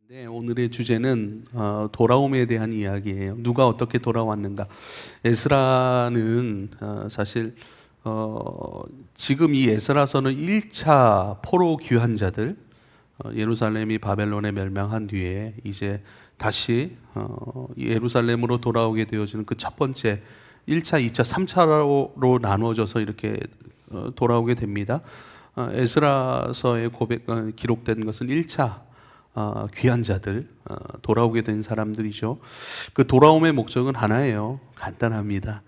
네, 오늘의 주제는 돌아옴에 대한 이야기예요. 누가 어떻게 돌아왔는가? 에스라는 사실 지금 이 에스라서는 1차 포로 귀환 자들, 예루살렘이 바벨론에 멸망한 뒤에 이제 다시 예루살렘으로 돌아오게 되어지는 그 첫 번째 1차, 2차, 3차로 나누어져서 이렇게 돌아오게 됩니다. 에스라서의 기록된 것은 1차 귀한 자들, 돌아오게 된 사람들이죠. 그 돌아옴의 목적은 하나예요. 간단합니다.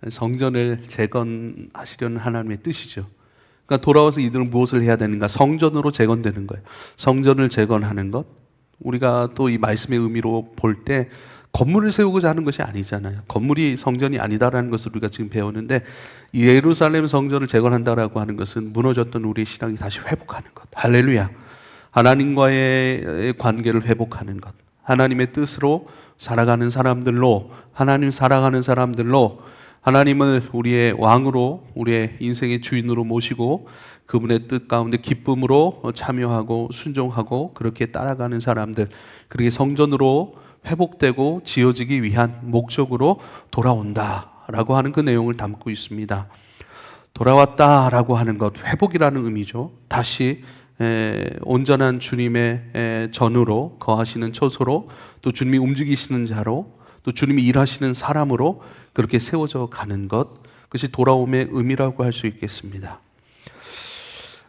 성전을 재건하시려는 하나님의 뜻이죠. 그러니까 돌아와서 이들은 무엇을 해야 되는가? 성전으로 재건되는 거예요. 성전을 재건하는 것. 우리가 또 이 말씀의 의미로 볼 때 건물을 세우고자 하는 것이 아니잖아요. 건물이 성전이 아니다라는 것을 우리가 지금 배우는데, 예루살렘 성전을 재건한다라고 하는 것은 무너졌던 우리의 신앙이 다시 회복하는 것. 할렐루야. 하나님과의 관계를 회복하는 것, 하나님의 뜻으로 살아가는 사람들로, 하나님 사랑하는 사람들로 하나님을 우리의 왕으로, 우리의 인생의 주인으로 모시고 그분의 뜻 가운데 기쁨으로 참여하고 순종하고 그렇게 따라가는 사람들, 그렇게 성전으로 회복되고 지어지기 위한 목적으로 돌아온다라고 하는 그 내용을 담고 있습니다. 돌아왔다라고 하는 것, 회복이라는 의미죠. 다시 온전한 주님의 전으로 거하시는 처소로, 또 주님이 움직이시는 자로, 또 주님이 일하시는 사람으로 그렇게 세워져 가는 것, 그것이 돌아옴의 의미라고 할 수 있겠습니다.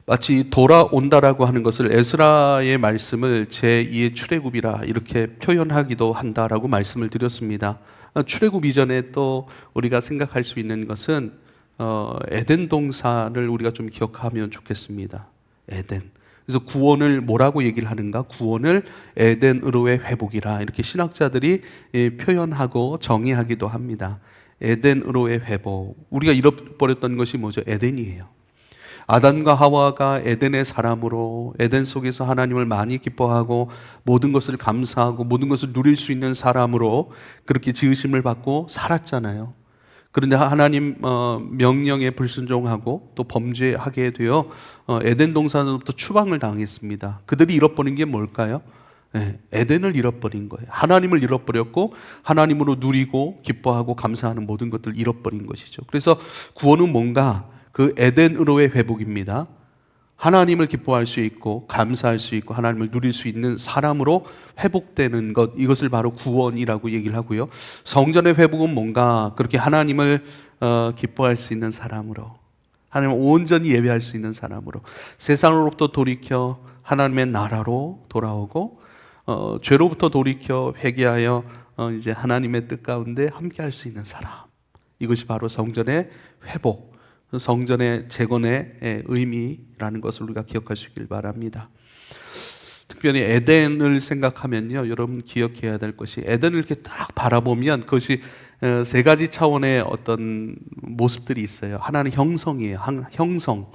마치 돌아온다라고 하는 것을 에스라의 말씀을 제2의 출애굽이라 이렇게 표현하기도 한다라고 말씀을 드렸습니다. 출애굽 이전에 또 우리가 생각할 수 있는 것은 에덴 동산을 우리가 좀 기억하면 좋겠습니다. 에덴. 그래서 구원을 뭐라고 얘기를 하는가? 구원을 에덴으로의 회복이라 이렇게 신학자들이 표현하고 정의하기도 합니다. 에덴으로의 회복. 우리가 잃어버렸던 것이 뭐죠? 에덴이에요. 아담과 하와가 에덴의 사람으로 에덴 속에서 하나님을 많이 기뻐하고 모든 것을 감사하고 모든 것을 누릴 수 있는 사람으로 그렇게 지으심을 받고 살았잖아요. 그런데 하나님 명령에 불순종하고 또 범죄하게 되어 에덴 동산으로부터 추방을 당했습니다. 그들이 잃어버린 게 뭘까요? 에덴을 잃어버린 거예요. 하나님을 잃어버렸고 하나님으로 누리고 기뻐하고 감사하는 모든 것들을 잃어버린 것이죠. 그래서 구원은 뭔가? 그 에덴으로의 회복입니다. 하나님을 기뻐할 수 있고 감사할 수 있고 하나님을 누릴 수 있는 사람으로 회복되는 것, 이것을 바로 구원이라고 얘기를 하고요. 성전의 회복은 뭔가? 그렇게 하나님을 기뻐할 수 있는 사람으로, 하나님을 온전히 예배할 수 있는 사람으로, 세상으로부터 돌이켜 하나님의 나라로 돌아오고 죄로부터 돌이켜 회개하여 이제 하나님의 뜻 가운데 함께할 수 있는 사람, 이것이 바로 성전의 회복, 성전의 재건의 의미라는 것을 우리가 기억할 수 있길 바랍니다. 특별히 에덴을 생각하면요, 여러분 기억해야 될 것이, 에덴을 이렇게 딱 바라보면 그것이 세 가지 차원의 어떤 모습들이 있어요. 하나는 형성이에요. 형성,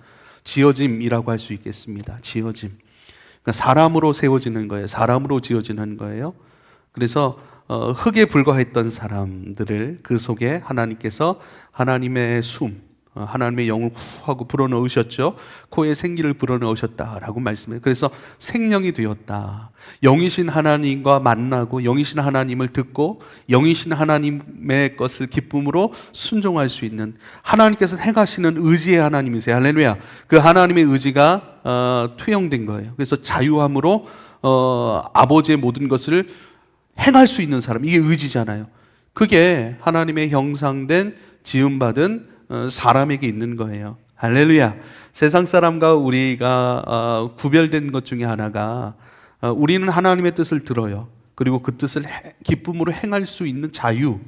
지어짐이라고 할 수 있겠습니다. 지어짐. 그러니까 사람으로 세워지는 거예요. 사람으로 지어지는 거예요. 그래서 흙에 불과했던 사람들을 그 속에 하나님께서 하나님의 숨, 하나님의 영을 후하고 불어넣으셨죠. 코에 생기를 불어넣으셨다라고 말씀해요. 그래서 생명이 되었다. 영이신 하나님과 만나고 영이신 하나님을 듣고 영이신 하나님의 것을 기쁨으로 순종할 수 있는, 하나님께서 행하시는 의지의 하나님이세요. 할렐루야. 그 하나님의 의지가 투영된 거예요. 그래서 자유함으로 아버지의 모든 것을 행할 수 있는 사람, 이게 의지잖아요. 그게 하나님의 형상된 지음받은 사람에게 있는 거예요. 할렐루야. 세상 사람과 우리가 구별된 것 중에 하나가, 우리는 하나님의 뜻을 들어요. 그리고 그 뜻을 기쁨으로 행할 수 있는 자유,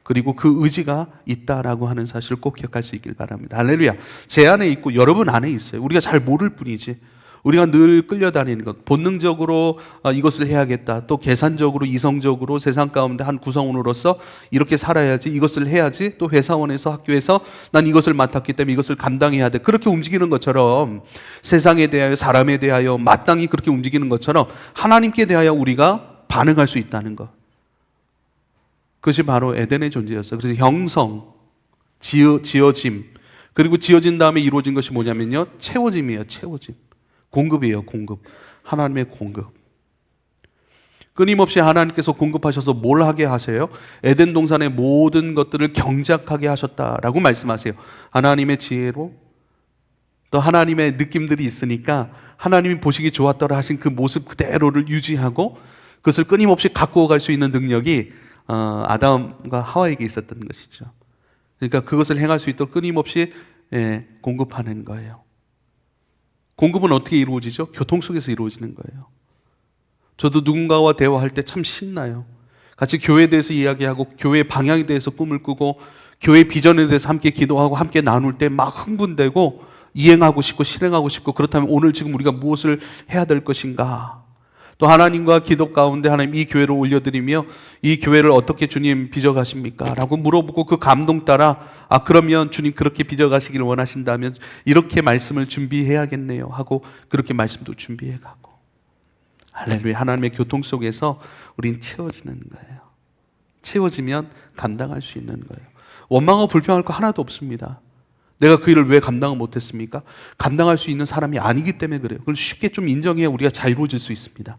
그리고 그 의지가 있다라고 하는 사실을 꼭 기억할 수 있길 바랍니다. 할렐루야. 제 안에 있고 여러분 안에 있어요. 우리가 잘 모를 뿐이지. 우리가 늘 끌려다니는 것, 본능적으로 이것을 해야겠다, 또 계산적으로 이성적으로 세상 가운데 한 구성원으로서 이렇게 살아야지, 이것을 해야지, 또 회사원에서 학교에서 난 이것을 맡았기 때문에 이것을 감당해야 돼, 그렇게 움직이는 것처럼, 세상에 대하여 사람에 대하여 마땅히 그렇게 움직이는 것처럼 하나님께 대하여 우리가 반응할 수 있다는 것, 그것이 바로 에덴의 존재였어요. 그래서 형성, 지어짐, 그리고 지어진 다음에 이루어진 것이 뭐냐면요, 채워짐이에요. 채워짐. 공급이에요. 공급. 하나님의 공급. 끊임없이 하나님께서 공급하셔서 뭘 하게 하세요? 에덴 동산의 모든 것들을 경작하게 하셨다라고 말씀하세요. 하나님의 지혜로, 또 하나님의 느낌들이 있으니까 하나님이 보시기 좋았더라 하신 그 모습 그대로를 유지하고 그것을 끊임없이 갖고 갈 수 있는 능력이 아담과 하와에게 있었던 것이죠. 그러니까 그것을 행할 수 있도록 끊임없이 공급하는 거예요. 공급은 어떻게 이루어지죠? 교통 속에서 이루어지는 거예요. 저도 누군가와 대화할 때 참 신나요. 같이 교회에 대해서 이야기하고 교회의 방향에 대해서 꿈을 꾸고 교회 비전에 대해서 함께 기도하고 함께 나눌 때 막 흥분되고 이행하고 싶고 실행하고 싶고, 그렇다면 오늘 지금 우리가 무엇을 해야 될 것인가? 또 하나님과 기도 가운데 하나님 이 교회를 올려드리며 이 교회를 어떻게 주님 빚어가십니까? 라고 물어보고 그 감동 따라 그러면 주님 그렇게 빚어가시기를 원하신다면 이렇게 말씀을 준비해야겠네요 하고 그렇게 말씀도 준비해가고, 할렐루야. 하나님의 교통 속에서 우린 채워지는 거예요. 채워지면 감당할 수 있는 거예요. 원망하고 불평할 거 하나도 없습니다. 내가 그 일을 왜 감당을 못했습니까? 감당할 수 있는 사람이 아니기 때문에 그래요. 그걸 쉽게 좀 인정해야 우리가 자유로워질 수 있습니다.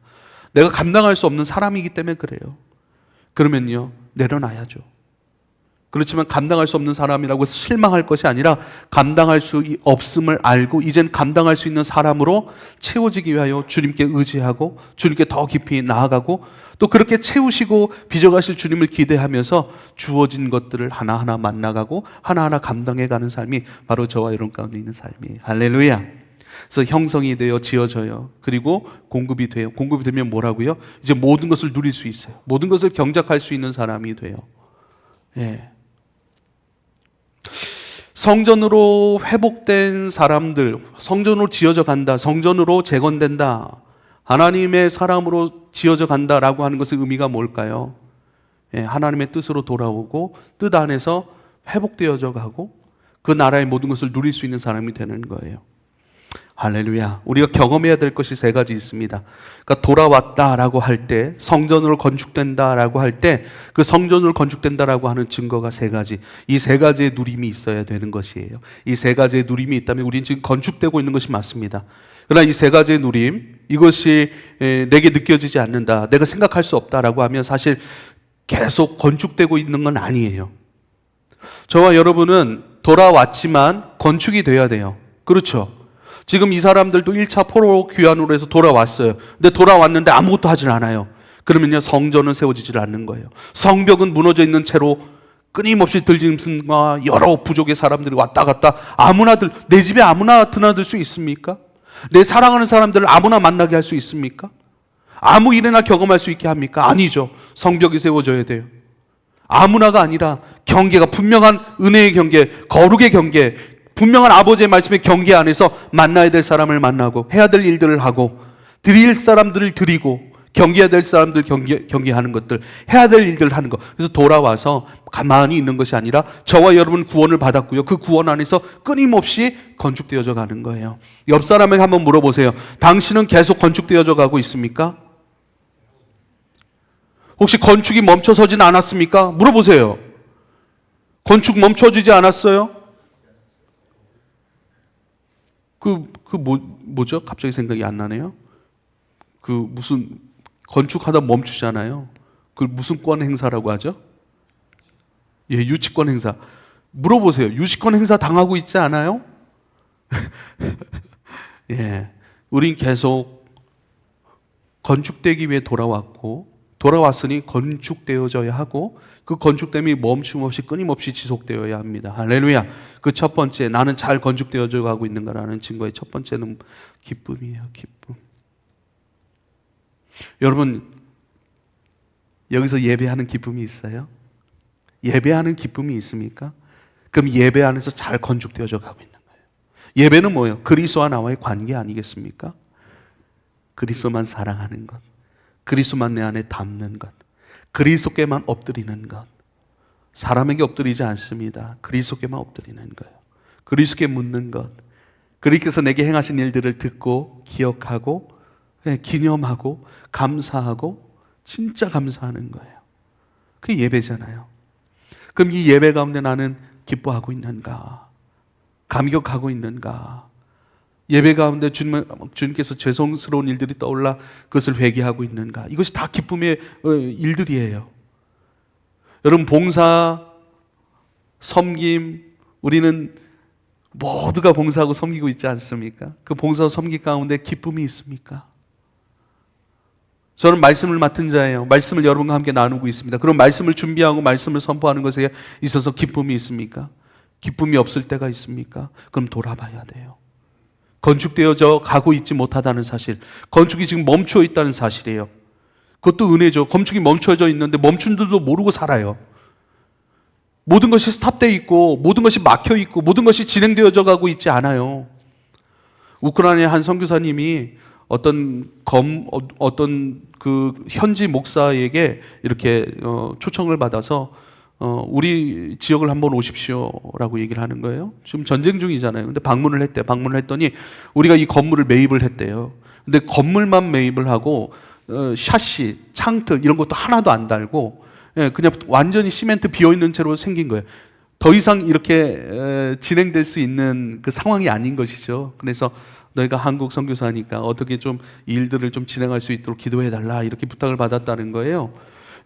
내가 감당할 수 없는 사람이기 때문에 그래요. 그러면요, 내려놔야죠. 그렇지만 감당할 수 없는 사람이라고 실망할 것이 아니라 감당할 수 없음을 알고 이젠 감당할 수 있는 사람으로 채워지기 위하여 주님께 의지하고 주님께 더 깊이 나아가고, 또 그렇게 채우시고 빚어가실 주님을 기대하면서 주어진 것들을 하나하나 만나가고 하나하나 감당해가는 삶이 바로 저와 여러분 가운데 있는 삶이에요. 할렐루야. 그래서 형성이 되어 지어져요. 그리고 공급이 돼요. 공급이 되면 뭐라고요? 이제 모든 것을 누릴 수 있어요. 모든 것을 경작할 수 있는 사람이 돼요. 예. 성전으로 회복된 사람들, 성전으로 지어져 간다, 성전으로 재건된다, 하나님의 사람으로 지어져 간다라고 하는 것의 의미가 뭘까요? 하나님의 뜻으로 돌아오고 뜻 안에서 회복되어져 가고 그 나라의 모든 것을 누릴 수 있는 사람이 되는 거예요. 할렐루야. 우리가 경험해야 될 것이 세 가지 있습니다. 그러니까 돌아왔다라고 할 때, 성전으로 건축된다라고 할 때 그 성전으로 건축된다라고 하는 증거가 세 가지. 이 세 가지의 누림이 있어야 되는 것이에요. 이 세 가지의 누림이 있다면 우리는 지금 건축되고 있는 것이 맞습니다. 그러나 이 세 가지의 누림, 이것이 내게 느껴지지 않는다, 내가 생각할 수 없다라고 하면 사실 계속 건축되고 있는 건 아니에요. 저와 여러분은 돌아왔지만 건축이 돼야 돼요. 그렇죠? 지금 이 사람들도 1차 포로 귀환으로 해서 돌아왔어요. 근데 돌아왔는데 아무것도 하질 않아요. 그러면요, 성전은 세워지질 않는 거예요. 성벽은 무너져 있는 채로 끊임없이 들짐승과 여러 부족의 사람들이 왔다 갔다, 내 집에 아무나 드나들 수 있습니까? 내 사랑하는 사람들을 아무나 만나게 할 수 있습니까? 아무 일이나 경험할 수 있게 합니까? 아니죠. 성벽이 세워져야 돼요. 아무나가 아니라 경계가 분명한 은혜의 경계, 거룩의 경계, 분명한 아버지의 말씀의 경계 안에서 만나야 될 사람을 만나고 해야 될 일들을 하고 드릴 사람들을 드리고 경계해야 될 사람들 경계하는 것들, 해야 될 일들을 하는 것. 그래서 돌아와서 가만히 있는 것이 아니라 저와 여러분 구원을 받았고요, 그 구원 안에서 끊임없이 건축되어져 가는 거예요. 옆 사람에게 한번 물어보세요. 당신은 계속 건축되어져 가고 있습니까? 혹시 건축이 멈춰서진 않았습니까? 물어보세요. 건축 멈춰지지 않았어요? 뭐죠? 갑자기 생각이 안 나네요. 무슨 건축하다 멈추잖아요. 무슨 권 행사라고 하죠? 예, 유치권 행사. 물어보세요. 유치권 행사 당하고 있지 않아요? 예, 우린 계속 건축되기 위해 돌아왔으니 건축되어져야 하고 그 건축됨이 멈춤 없이 끊임없이 지속되어야 합니다. 할렐루야. 그 첫 번째, 나는 잘 건축되어져 가고 있는가라는 증거의 첫 번째는 기쁨이에요. 기쁨. 여러분, 여기서 예배하는 기쁨이 있어요? 예배하는 기쁨이 있습니까? 그럼 예배 안에서 잘 건축되어져 가고 있는 거예요. 예배는 뭐예요? 그리스도와 나와의 관계 아니겠습니까? 그리스도만 사랑하는 것, 그리스도만 내 안에 담는 것, 그리스도께만 엎드리는 것. 사람에게 엎드리지 않습니다. 그리스도께만 엎드리는 거예요. 그리스도께 묻는 것, 그리스도께서 내게 행하신 일들을 듣고 기억하고 기념하고 감사하고 진짜 감사하는 거예요. 그게 예배잖아요. 그럼 이 예배 가운데 나는 기뻐하고 있는가? 감격하고 있는가? 예배 가운데 주님께서 죄송스러운 일들이 떠올라 그것을 회개하고 있는가? 이것이 다 기쁨의 일들이에요. 여러분, 봉사, 섬김, 우리는 모두가 봉사하고 섬기고 있지 않습니까? 그 봉사와 섬기 가운데 기쁨이 있습니까? 저는 말씀을 맡은 자예요. 말씀을 여러분과 함께 나누고 있습니다. 그럼 말씀을 준비하고 말씀을 선포하는 것에 있어서 기쁨이 있습니까? 기쁨이 없을 때가 있습니까? 그럼 돌아봐야 돼요. 건축되어져 가고 있지 못하다는 사실, 건축이 지금 멈추어 있다는 사실이에요. 그것도 은혜죠. 건축이 멈춰져 있는데 멈춘 줄도 모르고 살아요. 모든 것이 스탑되어 있고 모든 것이 막혀 있고 모든 것이 진행되어져 가고 있지 않아요. 우크라이나의 한 선교사님이 어떤 그 현지 목사에게 이렇게 초청을 받아서 우리 지역을 한번 오십시오라고 얘기를 하는 거예요. 지금 전쟁 중이잖아요. 근데 방문을 했대요. 방문을 했더니 우리가 이 건물을 매입을 했대요. 근데 건물만 매입을 하고 샤시, 창틀 이런 것도 하나도 안 달고 그냥 완전히 시멘트 비어있는 채로 생긴 거예요. 더 이상 이렇게 진행될 수 있는 그 상황이 아닌 것이죠. 그래서 너희가 한국 선교사니까 어떻게 좀 일들을 좀 진행할 수 있도록 기도해달라 이렇게 부탁을 받았다는 거예요.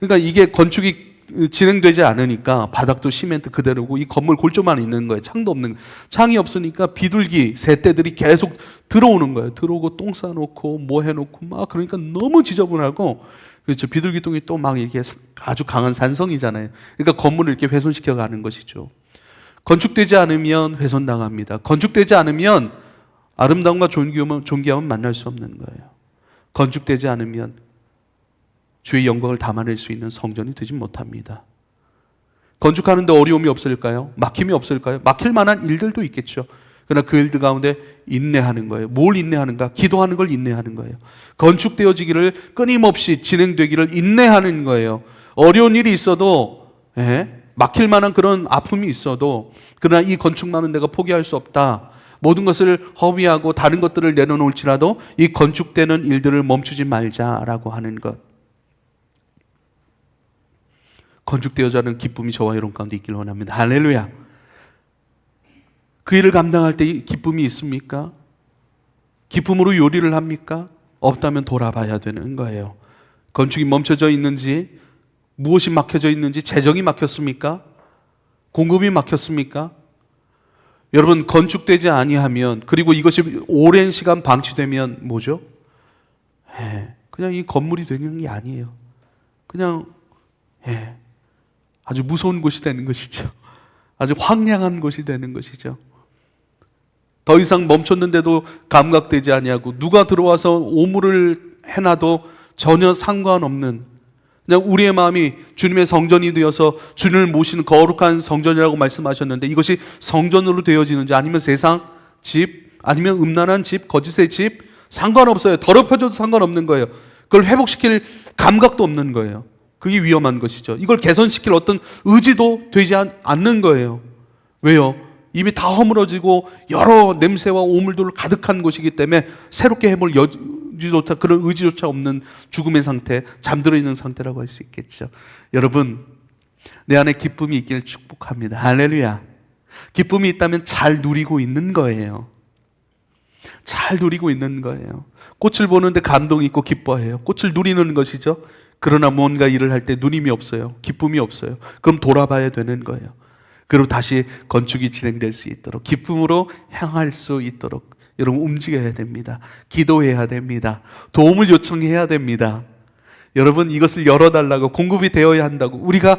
그러니까 이게 건축이 진행되지 않으니까 바닥도 시멘트 그대로고 이 건물 골조만 있는 거예요. 창도 없는 거예요. 창이 없으니까 비둘기, 새떼들이 계속 들어오는 거예요. 들어오고 똥 싸놓고 뭐 해놓고 막 그러니까 너무 지저분하고 그렇죠. 비둘기 똥이 또 막 이렇게 아주 강한 산성이잖아요. 그러니까 건물을 이렇게 훼손시켜 가는 것이죠. 건축되지 않으면 훼손당합니다. 건축되지 않으면 아름다움과 존귀함은 만날 수 없는 거예요. 건축되지 않으면 주의 영광을 담아낼 수 있는 성전이 되지 못합니다. 건축하는데 어려움이 없을까요? 막힘이 없을까요? 막힐 만한 일들도 있겠죠. 그러나 그 일들 가운데 인내하는 거예요. 뭘 인내하는가? 기도하는 걸 인내하는 거예요. 건축되어지기를 끊임없이 진행되기를 인내하는 거예요. 어려운 일이 있어도 막힐 만한 그런 아픔이 있어도 그러나 이 건축만은 내가 포기할 수 없다. 모든 것을 허비하고 다른 것들을 내려놓을지라도 이 건축되는 일들을 멈추지 말자라고 하는 것. 건축되어져 하는 기쁨이 저와 여러분 가운데 있기를 원합니다. 할렐루야. 그 일을 감당할 때 기쁨이 있습니까? 기쁨으로 요리를 합니까? 없다면 돌아봐야 되는 거예요. 건축이 멈춰져 있는지, 무엇이 막혀져 있는지, 재정이 막혔습니까? 공급이 막혔습니까? 여러분, 건축되지 아니하면, 그리고 이것이 오랜 시간 방치되면 뭐죠? 그냥 이 건물이 되는 게 아니에요. 그냥 아주 무서운 곳이 되는 것이죠. 아주 황량한 곳이 되는 것이죠. 더 이상 멈췄는데도 감각되지 아니하고 누가 들어와서 오물을 해놔도 전혀 상관없는, 그냥 우리의 마음이 주님의 성전이 되어서 주님을 모시는 거룩한 성전이라고 말씀하셨는데 이것이 성전으로 되어지는지 아니면 세상 집, 아니면 음란한 집, 거짓의 집 상관없어요. 더럽혀져도 상관없는 거예요. 그걸 회복시킬 감각도 없는 거예요. 그게 위험한 것이죠. 이걸 개선시킬 어떤 의지도 되지 않는 거예요. 왜요? 이미 다 허물어지고 여러 냄새와 오물들을 가득한 곳이기 때문에 새롭게 해볼 여지조차, 그런 의지조차 없는 죽음의 상태, 잠들어 있는 상태라고 할 수 있겠죠. 여러분, 내 안에 기쁨이 있기를 축복합니다. 할렐루야. 기쁨이 있다면 잘 누리고 있는 거예요. 잘 누리고 있는 거예요. 꽃을 보는데 감동이 있고 기뻐해요. 꽃을 누리는 것이죠. 그러나 뭔가 일을 할 때 누림이 없어요. 기쁨이 없어요. 그럼 돌아봐야 되는 거예요. 그리고 다시 건축이 진행될 수 있도록, 기쁨으로 향할 수 있도록 여러분 움직여야 됩니다. 기도해야 됩니다. 도움을 요청해야 됩니다. 여러분, 이것을 열어달라고, 공급이 되어야 한다고. 우리가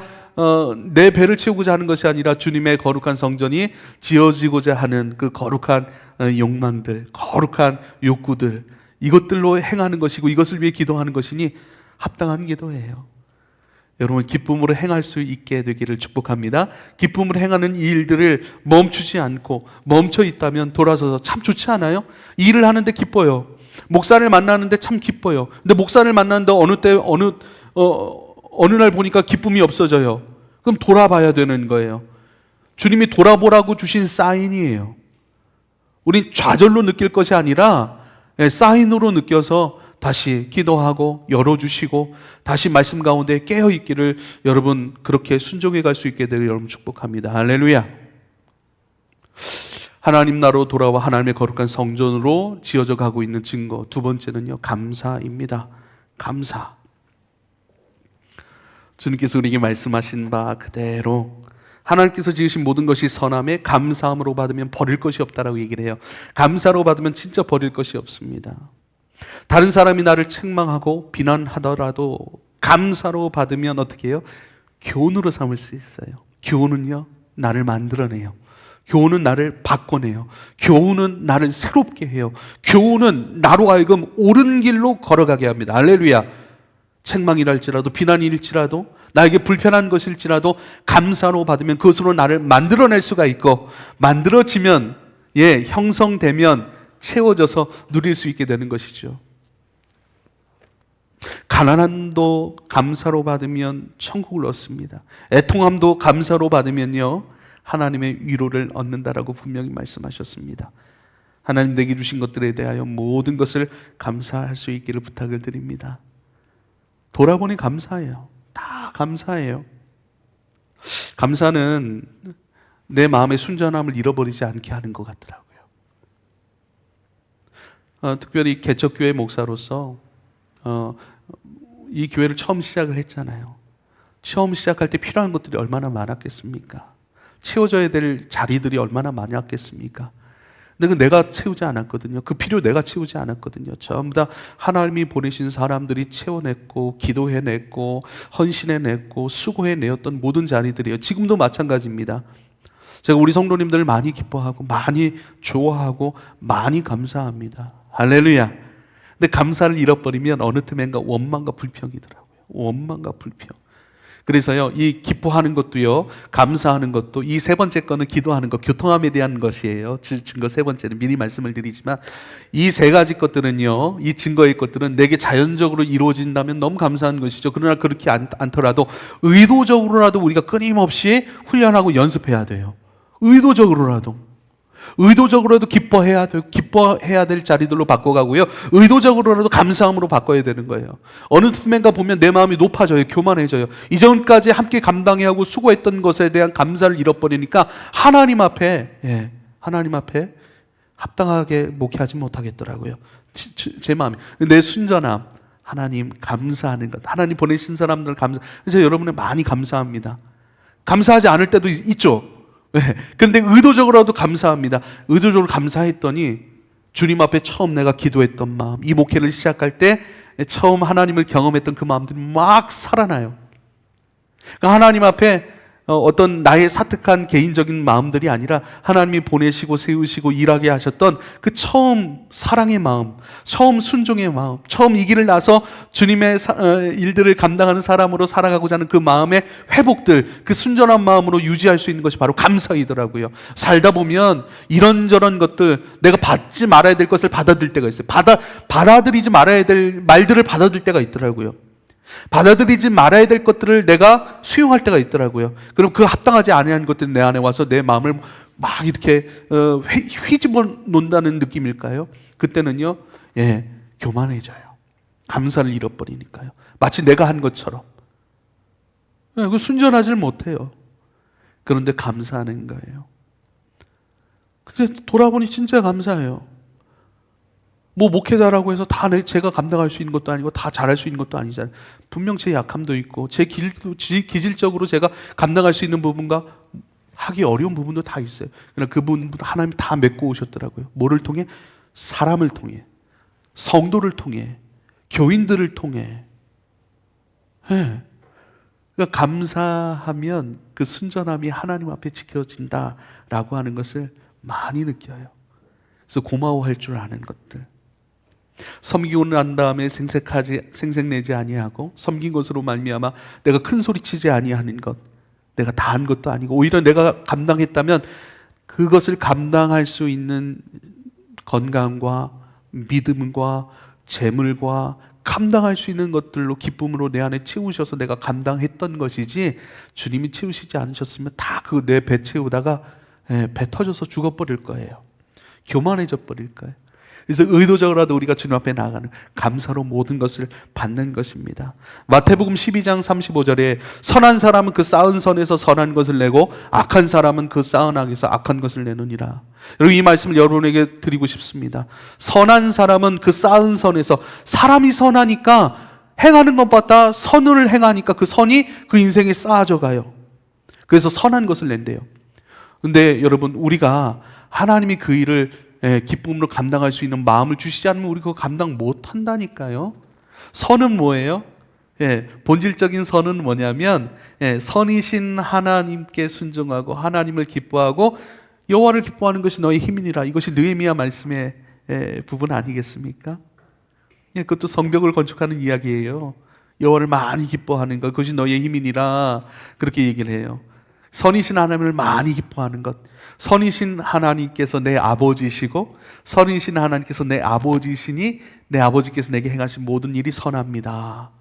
내 배를 채우고자 하는 것이 아니라 주님의 거룩한 성전이 지어지고자 하는 그 거룩한 욕망들, 거룩한 욕구들, 이것들로 행하는 것이고 이것을 위해 기도하는 것이니 합당한 기도예요. 여러분, 기쁨으로 행할 수 있게 되기를 축복합니다. 기쁨으로 행하는 이 일들을 멈추지 않고, 멈춰 있다면 돌아서서 참 좋지 않아요? 일을 하는데 기뻐요. 목사를 만나는데 참 기뻐요. 근데 목사를 만나는데 어느 날 보니까 기쁨이 없어져요. 그럼 돌아봐야 되는 거예요. 주님이 돌아보라고 주신 사인이에요. 우린 좌절로 느낄 것이 아니라 사인으로 느껴서 다시 기도하고 열어주시고 다시 말씀 가운데 깨어있기를 여러분 그렇게 순종해 갈 수 있게 되기를 여러분 축복합니다. 할렐루야. 하나님 나라로 돌아와 하나님의 거룩한 성전으로 지어져 가고 있는 증거. 두 번째는요, 감사입니다. 감사. 주님께서 우리에게 말씀하신 바 그대로 하나님께서 지으신 모든 것이 선함에 감사함으로 받으면 버릴 것이 없다라고 얘기를 해요. 감사로 받으면 진짜 버릴 것이 없습니다. 다른 사람이 나를 책망하고 비난하더라도 감사로 받으면 어떻게 해요? 교훈으로 삼을 수 있어요. 교훈은요, 나를 만들어내요. 교훈은 나를 바꿔내요. 교훈은 나를 새롭게 해요. 교훈은 나로 하여금 옳은 길로 걸어가게 합니다. 할렐루야. 책망이랄지라도 비난일지라도 나에게 불편한 것일지라도 감사로 받으면 그것으로 나를 만들어낼 수가 있고, 만들어지면 형성되면 채워져서 누릴 수 있게 되는 것이죠. 가난함도 감사로 받으면 천국을 얻습니다. 애통함도 감사로 받으면요, 하나님의 위로를 얻는다라고 분명히 말씀하셨습니다. 하나님 내게 주신 것들에 대하여 모든 것을 감사할 수 있기를 부탁을 드립니다. 돌아보니 감사해요. 다 감사해요. 감사는 내 마음의 순전함을 잃어버리지 않게 하는 것 같더라고요. 특별히 개척교회 목사로서 이 교회를 처음 시작을 했잖아요. 처음 시작할 때 필요한 것들이 얼마나 많았겠습니까? 채워져야 될 자리들이 얼마나 많았겠습니까? 근데 그 내가 채우지 않았거든요. 그 필요 내가 채우지 않았거든요. 전부 다 하나님이 보내신 사람들이 채워냈고, 기도해냈고, 헌신해냈고, 수고해내었던 모든 자리들이에요. 지금도 마찬가지입니다. 제가 우리 성도님들을 많이 기뻐하고, 많이 좋아하고, 많이 감사합니다. 할렐루야. 근데 감사를 잃어버리면 어느 틈엔가 원망과 불평이더라고요. 원망과 불평. 그래서요, 이 기뻐하는 것도요, 감사하는 것도, 이 세 번째 거는 기도하는 것, 교통함에 대한 것이에요. 증거 세 번째는 미리 말씀을 드리지만, 이 세 가지 것들은요, 이 증거의 것들은 내게 자연적으로 이루어진다면 너무 감사한 것이죠. 그러나 그렇게 않더라도 의도적으로라도 우리가 끊임없이 훈련하고 연습해야 돼요. 의도적으로라도 기뻐해야 될 자리들로 바꿔가고요. 의도적으로라도 감사함으로 바꿔야 되는 거예요. 어느 틈엔가 보면 내 마음이 높아져요. 교만해져요. 이전까지 함께 감당해야 하고 수고했던 것에 대한 감사를 잃어버리니까 하나님 앞에 합당하게 목회하지 못하겠더라고요. 제 마음이. 내 순전함, 하나님 감사하는 것, 하나님 보내신 사람들 감사. 그래서 여러분을 많이 감사합니다. 감사하지 않을 때도 있죠. 그런데 의도적으로라도 감사합니다. 의도적으로 감사했더니 주님 앞에 처음 내가 기도했던 마음, 이 목회를 시작할 때 처음 하나님을 경험했던 그 마음들이 막 살아나요. 그러니까 하나님 앞에 어떤 나의 사특한 개인적인 마음들이 아니라 하나님이 보내시고 세우시고 일하게 하셨던 그 처음 사랑의 마음, 처음 순종의 마음, 처음 이 길을 나서 주님의 일들을 감당하는 사람으로 살아가고자 하는 그 마음의 회복들, 그 순전한 마음으로 유지할 수 있는 것이 바로 감사이더라고요. 살다 보면 이런저런 것들, 내가 받지 말아야 될 것을 받아들일 때가 있어요. 받아들이지 말아야 될 말들을 받아들일 때가 있더라고요. 받아들이지 말아야 될 것들을 내가 수용할 때가 있더라고요. 그럼 그 합당하지 않은 것들이 내 안에 와서 내 마음을 막 이렇게 휘집어 놓는다는 느낌일까요? 그때는요, 교만해져요. 감사를 잃어버리니까요. 마치 내가 한 것처럼. 그 순전하지를 못해요. 그런데 감사하는 거예요. 근데 돌아보니 진짜 감사해요. 뭐 목회자라고 해서 다 제가 감당할 수 있는 것도 아니고 다 잘할 수 있는 것도 아니잖아요. 분명 제 약함도 있고 제 기질적으로 제가 감당할 수 있는 부분과 하기 어려운 부분도 다 있어요. 그러나 그 부분도 하나님이 다 메꿔 오셨더라고요. 뭐를 통해? 사람을 통해, 성도를 통해, 교인들을 통해. 그러니까 감사하면 그 순전함이 하나님 앞에 지켜진다라고 하는 것을 많이 느껴요. 그래서 고마워할 줄 아는 것들. 섬기고 난 다음에 생색내지 아니하고 섬긴 것으로 말미암아 내가 큰 소리치지 아니하는 것, 내가 다 한 것도 아니고 오히려 내가 감당했다면 그것을 감당할 수 있는 건강과 믿음과 재물과 감당할 수 있는 것들로 기쁨으로 내 안에 채우셔서 내가 감당했던 것이지, 주님이 채우시지 않으셨으면 다 그 내 배 채우다가 배 터져서 죽어버릴 거예요. 교만해져 버릴 거예요. 그래서 의도적으로라도 우리가 주님 앞에 나아가는 감사로 모든 것을 받는 것입니다. 마태복음 12장 35절에 선한 사람은 그 쌓은 선에서 선한 것을 내고 악한 사람은 그 쌓은 악에서 악한 것을 내느니라. 여러분, 이 말씀을 여러분에게 드리고 싶습니다. 선한 사람은 그 쌓은 선에서, 사람이 선하니까 행하는 것보다 선을 행하니까 그 선이 그 인생에 쌓아져 가요. 그래서 선한 것을 낸대요. 근데 여러분, 우리가 하나님이 그 일을 기쁨으로 감당할 수 있는 마음을 주시지 않으면 우리 그거 감당 못 한다니까요. 선은 뭐예요? 본질적인 선은 뭐냐면 선이신 하나님께 순종하고 하나님을 기뻐하고 여호와를 기뻐하는 것이 너의 힘이니라. 이것이 느헤미야 말씀의 부분 아니겠습니까? 그것도 성벽을 건축하는 이야기예요. 여호와를 많이 기뻐하는 것, 그것이 너의 힘이니라. 그렇게 얘기를 해요. 선이신 하나님을 많이 기뻐하는 것, 선이신 하나님께서 내 아버지시고 선이신 하나님께서 내 아버지시니 내 아버지께서 내게 행하신 모든 일이 선합니다.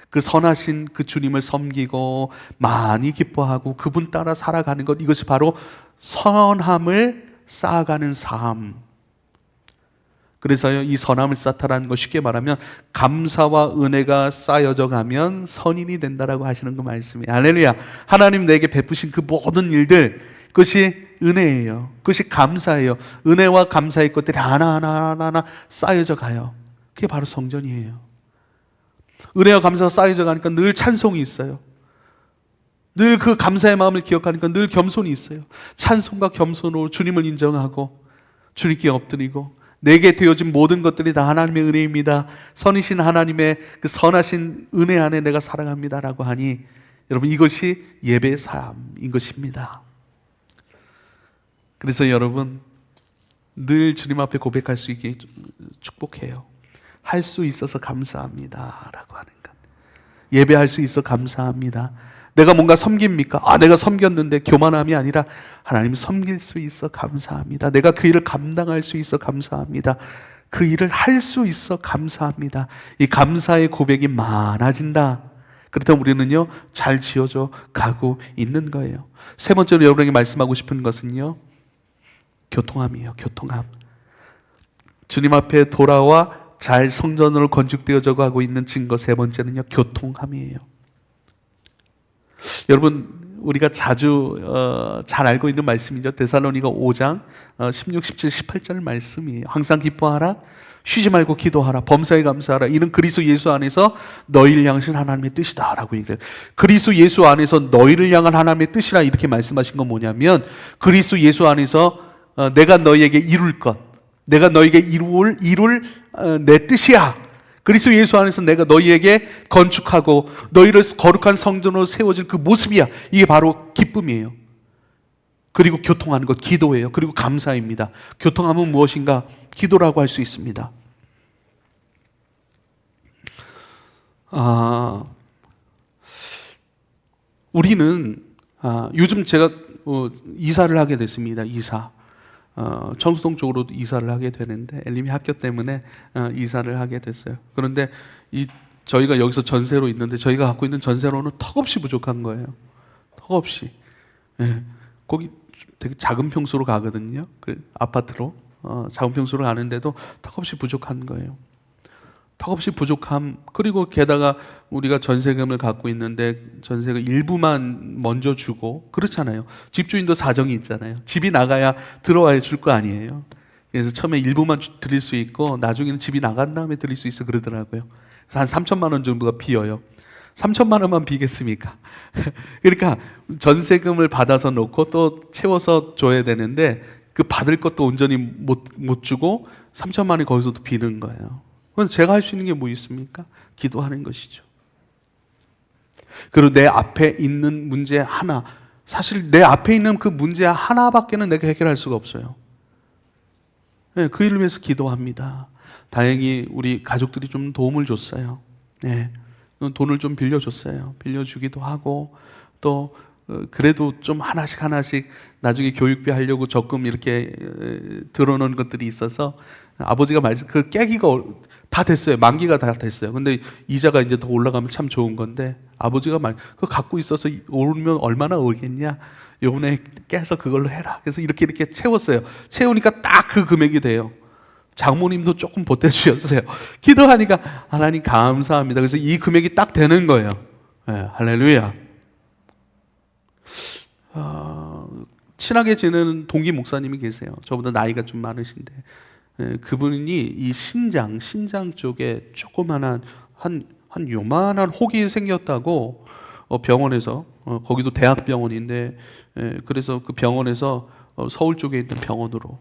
그 선하신 그 주님을 섬기고 많이 기뻐하고 그분 따라 살아가는 것, 이것이 바로 선함을 쌓아가는 삶. 그래서요, 이 선함을 쌓다라는 거 쉽게 말하면 감사와 은혜가 쌓여져 가면 선인이 된다라고 하시는 그 말씀이에요. 할렐루야. 하나님 내게 베푸신 그 모든 일들, 그것이 은혜예요. 그것이 감사예요. 은혜와 감사의 것들이 하나하나 쌓여져 가요. 그게 바로 성전이에요. 은혜와 감사가 쌓여져 가니까 늘 찬송이 있어요. 늘 그 감사의 마음을 기억하니까 늘 겸손이 있어요. 찬송과 겸손으로 주님을 인정하고 주님께 엎드리고 내게 되어진 모든 것들이 다 하나님의 은혜입니다. 선이신 하나님의 그 선하신 은혜 안에 내가 살아갑니다라고 하니 여러분, 이것이 예배의 삶인 것입니다. 그래서 여러분, 늘 주님 앞에 고백할 수 있게 축복해요. 할 수 있어서 감사합니다 라고 하는 것. 예배할 수 있어 감사합니다. 내가 뭔가 섬깁니까? 내가 섬겼는데 교만함이 아니라 하나님 섬길 수 있어 감사합니다. 내가 그 일을 감당할 수 있어 감사합니다. 그 일을 할 수 있어 감사합니다. 이 감사의 고백이 많아진다. 그렇다면 우리는요, 잘 지어져 가고 있는 거예요. 세 번째로 여러분에게 말씀하고 싶은 것은요, 교통함이에요. 교통함. 주님 앞에 돌아와 잘 성전으로 건축되어져 가고 있는 증거 세 번째는요, 교통함이에요. 여러분, 우리가 자주 잘 알고 있는 말씀이죠. 데살로니가 5장 16, 17, 18절 말씀이에요. 항상 기뻐하라, 쉬지 말고 기도하라, 범사에 감사하라. 이는 그리스도 예수 안에서 너희를 향하신 하나님의 뜻이다 라고 얘기해요. 그리스도 예수 안에서 너희를 향한 하나님의 뜻이라 이렇게 말씀하신 건 뭐냐면, 그리스도 예수 안에서 내가 너희에게 이룰 것, 내가 너희에게 이룰 내 뜻이야. 그리스도 예수 안에서 내가 너희에게 건축하고 너희를 거룩한 성전으로 세워질 그 모습이야. 이게 바로 기쁨이에요. 그리고 교통하는 것, 기도예요. 그리고 감사입니다. 교통하면 무엇인가? 기도라고 할 수 있습니다. 우리는 요즘 제가 이사를 하게 됐습니다. 이사. 청수동 쪽으로 이사를 하게 되는데 엘림이 학교 때문에 이사를 하게 됐어요. 그런데 저희가 여기서 전세로 있는데 저희가 갖고 있는 전세로는 턱없이 부족한 거예요. 턱없이. 거기 되게 작은 평수로 가거든요. 그 아파트로 작은 평수로 가는데도 턱없이 부족한 거예요. 턱없이 부족함. 그리고 게다가 우리가 전세금을 갖고 있는데 전세가 일부만 먼저 주고 그렇잖아요. 집주인도 사정이 있잖아요. 집이 나가야 들어와야 줄 거 아니에요. 그래서 처음에 일부만 드릴 수 있고 나중에는 집이 나간 다음에 드릴 수 있어 그러더라고요. 그래서 한 3천만 원 정도가 비어요. 3천만 원만 비겠습니까? 그러니까 전세금을 받아서 놓고 또 채워서 줘야 되는데 그 받을 것도 온전히 못 주고 3천만 원이 거기서도 비는 거예요. 그래서 제가 할 수 있는 게 뭐 있습니까? 기도하는 것이죠. 그리고 내 앞에 있는 문제 하나, 사실 내 앞에 있는 그 문제 하나밖에는 내가 해결할 수가 없어요. 네, 그 일을 위해서 기도합니다. 다행히 우리 가족들이 좀 도움을 줬어요. 네, 돈을 좀 빌려줬어요. 빌려주기도 하고 또 그래도 좀 하나씩 나중에 교육비 하려고 적금 이렇게 들어놓은 것들이 있어서 아버지가 그 깨기가 다 됐어요. 만기가 다 됐어요. 근데 이자가 이제 더 올라가면 참 좋은 건데 아버지가 그거 갖고 있어서 오르면 얼마나 오겠냐. 요번에 깨서 그걸로 해라. 그래서 이렇게 채웠어요. 채우니까 딱 그 금액이 돼요. 장모님도 조금 보태주셨어요. 기도하니까 하나님 감사합니다. 그래서 이 금액이 딱 되는 거예요. 네, 할렐루야. 친하게 지내는 동기 목사님이 계세요. 저보다 나이가 좀 많으신데, 그분이 이 신장 쪽에 조그만한 한 요만한 혹이 생겼다고 병원에서, 거기도 대학병원인데, 그래서 그 병원에서 서울 쪽에 있는 병원으로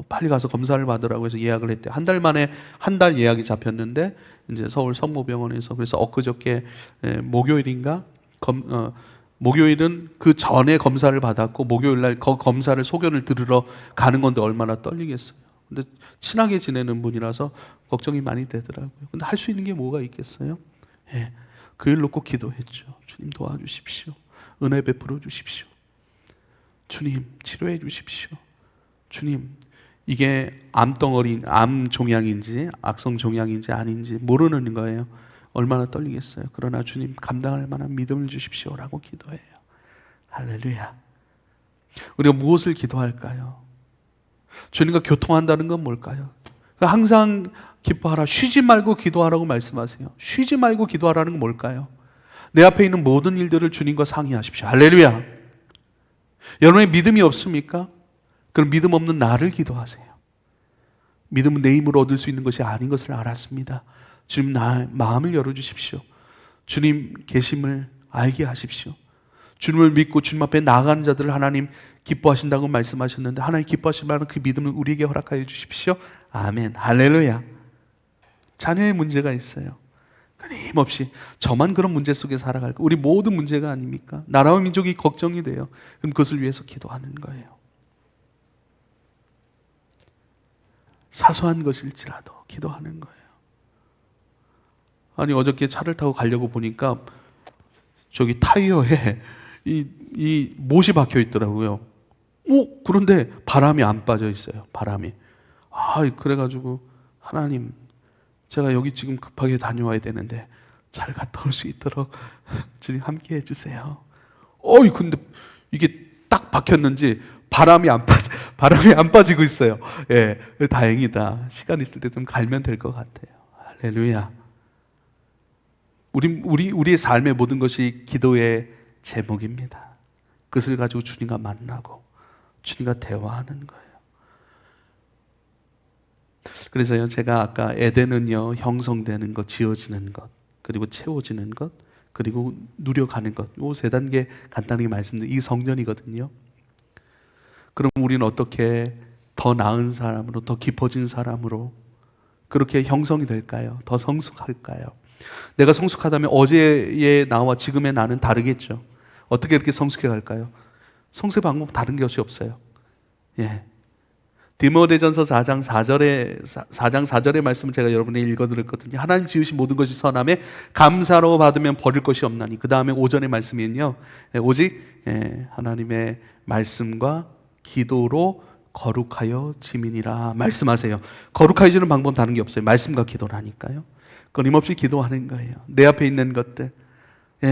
빨리 가서 검사를 받으라고 해서 예약을 했대. 한 달 만에 한 달 예약이 잡혔는데, 이제 서울 성모병원에서, 그래서 엊그저께 목요일인가 목요일은 그 전에 검사를 받았고, 목요일 날 검사를 소견을 들으러 가는 건데 얼마나 떨리겠어요. 근데 친하게 지내는 분이라서 걱정이 많이 되더라고요. 근데 할 수 있는 게 뭐가 있겠어요? 예, 그 일 놓고 기도했죠. 주님 도와주십시오. 은혜 베풀어 주십시오. 주님 치료해 주십시오. 주님, 이게 암덩어리, 암 종양인지 악성 종양인지 아닌지 모르는 거예요. 얼마나 떨리겠어요. 그러나 주님 감당할 만한 믿음을 주십시오라고 기도해요. 할렐루야. 우리가 무엇을 기도할까요? 주님과 교통한다는 건 뭘까요? 항상 기뻐하라, 쉬지 말고 기도하라고 말씀하세요. 쉬지 말고 기도하라는 건 뭘까요? 내 앞에 있는 모든 일들을 주님과 상의하십시오. 할렐루야. 여러분의 믿음이 없습니까? 그럼 믿음 없는 나를 기도하세요. 믿음은 내 힘으로 얻을 수 있는 것이 아닌 것을 알았습니다. 주님, 나의 마음을 열어주십시오. 주님 계심을 알게 하십시오. 주님을 믿고 주님 앞에 나아가는 자들을 하나님 기뻐하신다고 말씀하셨는데, 하나님 기뻐하실 만한 그 믿음을 우리에게 허락하여 주십시오. 아멘. 할렐루야. 자녀의 문제가 있어요. 끊임없이 저만 그런 문제 속에 살아갈까? 우리 모든 문제가 아닙니까? 나라와 민족이 걱정이 돼요. 그럼 그것을 위해서 기도하는 거예요. 사소한 것일지라도 기도하는 거예요. 아니, 어저께 차를 타고 가려고 보니까 저기 타이어에 이 못이 박혀 있더라고요. 그런데 바람이 안 빠져 있어요. 바람이. 그래가지고 하나님, 제가 여기 지금 급하게 다녀와야 되는데 잘 갔다 올 수 있도록 주님 함께 해주세요. 근데 이게 딱 박혔는지 바람이 안 빠지고 있어요. 예, 다행이다. 시간 있을 때 좀 갈면 될 것 같아요. 할렐루야. 우리의 삶의 모든 것이 기도의 제목입니다. 그것을 가지고 주님과 만나고 주님과 대화하는 거예요. 그래서요, 제가 아까 에덴은요, 형성되는 것, 지어지는 것, 그리고 채워지는 것, 그리고 누려가는 것, 이 세 단계 간단하게 말씀드린 이 성전이거든요. 그럼 우리는 어떻게 더 나은 사람으로, 더 깊어진 사람으로 그렇게 형성이 될까요? 더 성숙할까요? 내가 성숙하다면 어제의 나와 지금의 나는 다르겠죠. 어떻게 이렇게 성숙해 갈까요? 성숙의 방법은 다른 것이 없어요. 예. 디모데전서 4장 4절의 말씀을 제가 여러분에게 읽어드렸거든요. 하나님 지으신 모든 것이 선함에 감사로 받으면 버릴 것이 없나니. 그 다음에 5절의 말씀은요, 오직 하나님의 말씀과 기도로 거룩하여 지민이라 말씀하세요. 거룩해지는 방법은 다른 게 없어요. 말씀과 기도라니까요. 끊임없이 기도하는 거예요. 내 앞에 있는 것들,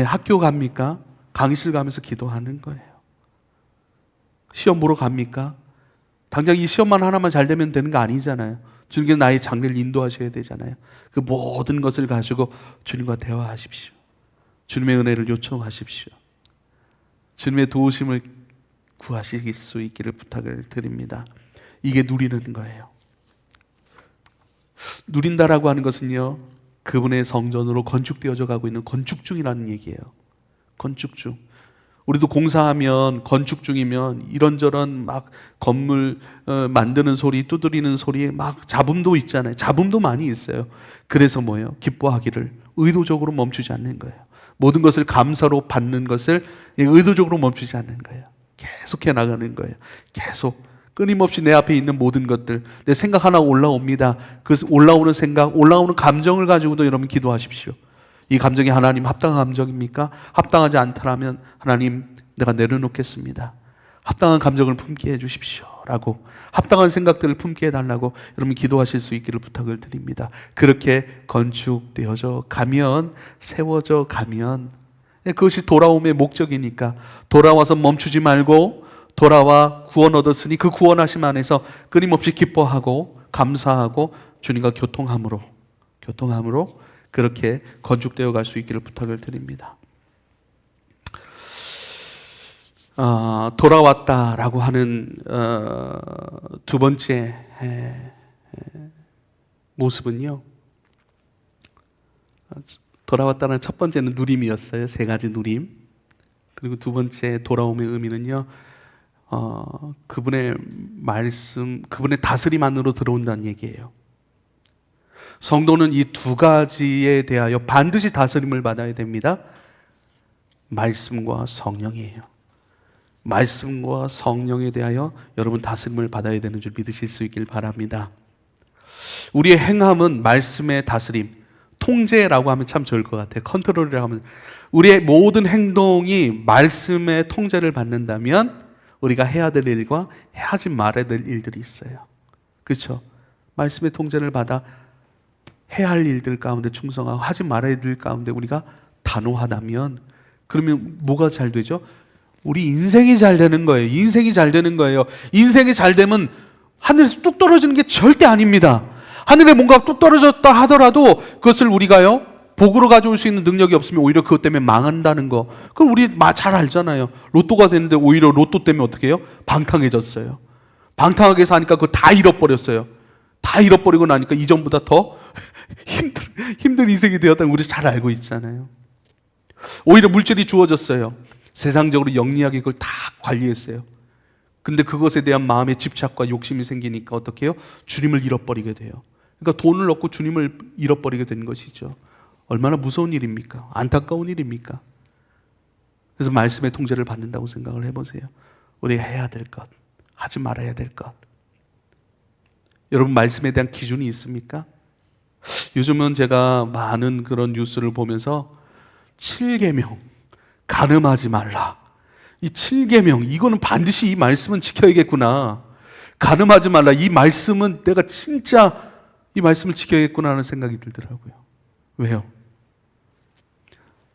학교 갑니까? 강의실 가면서 기도하는 거예요. 시험 보러 갑니까? 당장 이 시험만 하나만 잘 되면 되는 거 아니잖아요. 주님께서 나의 장래를 인도하셔야 되잖아요. 그 모든 것을 가지고 주님과 대화하십시오. 주님의 은혜를 요청하십시오. 주님의 도우심을 구하실 수 있기를 부탁을 드립니다. 이게 누리는 거예요. 누린다라고 하는 것은요, 그분의 성전으로 건축되어져 가고 있는 건축 중이라는 얘기예요. 건축 중. 우리도 공사하면, 건축 중이면 이런저런 막 건물 만드는 소리, 두드리는 소리, 막 잡음도 있잖아요. 잡음도 많이 있어요. 그래서 뭐예요? 기뻐하기를 의도적으로 멈추지 않는 거예요. 모든 것을 감사로 받는 것을 의도적으로 멈추지 않는 거예요. 계속해 나가는 거예요. 계속 끊임없이 내 앞에 있는 모든 것들, 내 생각 하나 올라옵니다. 그 올라오는 생각, 올라오는 감정을 가지고도 여러분 기도하십시오. 이 감정이 하나님 합당한 감정입니까? 합당하지 않다라면 하나님, 내가 내려놓겠습니다. 합당한 감정을 품게 해주십시오 라고, 합당한 생각들을 품게 해달라고 여러분 기도하실 수 있기를 부탁을 드립니다. 그렇게 건축되어져 가면, 세워져 가면, 그것이 돌아옴의 목적이니까 돌아와서 멈추지 말고 돌아와 구원 얻었으니 그 구원하심 안에서 끊임없이 기뻐하고 감사하고 주님과 교통함으로 그렇게 건축되어 갈 수 있기를 부탁을 드립니다. 돌아왔다라고 하는 두 번째 모습은요, 돌아왔다는 첫 번째는 누림이었어요. 세 가지 누림. 그리고 두 번째 돌아옴의 의미는요, 그분의 말씀, 그분의 다스림 안으로 들어온다는 얘기예요. 성도는 이 두 가지에 대하여 반드시 다스림을 받아야 됩니다. 말씀과 성령이에요. 말씀과 성령에 대하여 여러분 다스림을 받아야 되는 줄 믿으실 수 있길 바랍니다. 우리의 행함은 말씀의 다스림, 통제라고 하면 참 좋을 것 같아요. 컨트롤이라고 하면, 우리의 모든 행동이 말씀의 통제를 받는다면 우리가 해야 될 일과 하지 말아야 될 일들이 있어요. 그렇죠? 말씀의 통제를 받아 해야 할 일들 가운데 충성하고 하지 말아야 할 일 가운데 우리가 단호하다면, 그러면 뭐가 잘 되죠? 우리 인생이 잘 되는 거예요. 인생이 잘 되는 거예요. 인생이 잘 되면 하늘에서 뚝 떨어지는 게 절대 아닙니다. 하늘에 뭔가 뚝 떨어졌다 하더라도 그것을 우리가요, 복으로 가져올 수 있는 능력이 없으면 오히려 그것 때문에 망한다는 거. 그걸 우리 잘 알잖아요. 로또가 됐는데 오히려 로또 때문에 어떻게 해요? 방탕해졌어요. 방탕하게 사니까 그거 다 잃어버렸어요. 다 잃어버리고 나니까 이전보다 더 힘든 인생이 되었다는 우리 잘 알고 있잖아요. 오히려 물질이 주어졌어요. 세상적으로 영리하게 그걸 다 관리했어요. 근데 그것에 대한 마음의 집착과 욕심이 생기니까 어떻게 해요? 주님을 잃어버리게 돼요. 그러니까 돈을 얻고 주님을 잃어버리게 된 것이죠. 얼마나 무서운 일입니까? 안타까운 일입니까? 그래서 말씀의 통제를 받는다고 생각을 해보세요. 우리 해야 될 것, 하지 말아야 될 것. 여러분, 말씀에 대한 기준이 있습니까? 요즘은 제가 많은 그런 뉴스를 보면서 7계명, 간음하지 말라. 이 7계명, 이거는 반드시 이 말씀은 지켜야겠구나. 간음하지 말라. 이 말씀은 내가 진짜 이 말씀을 지켜야겠구나 하는 생각이 들더라고요. 왜요?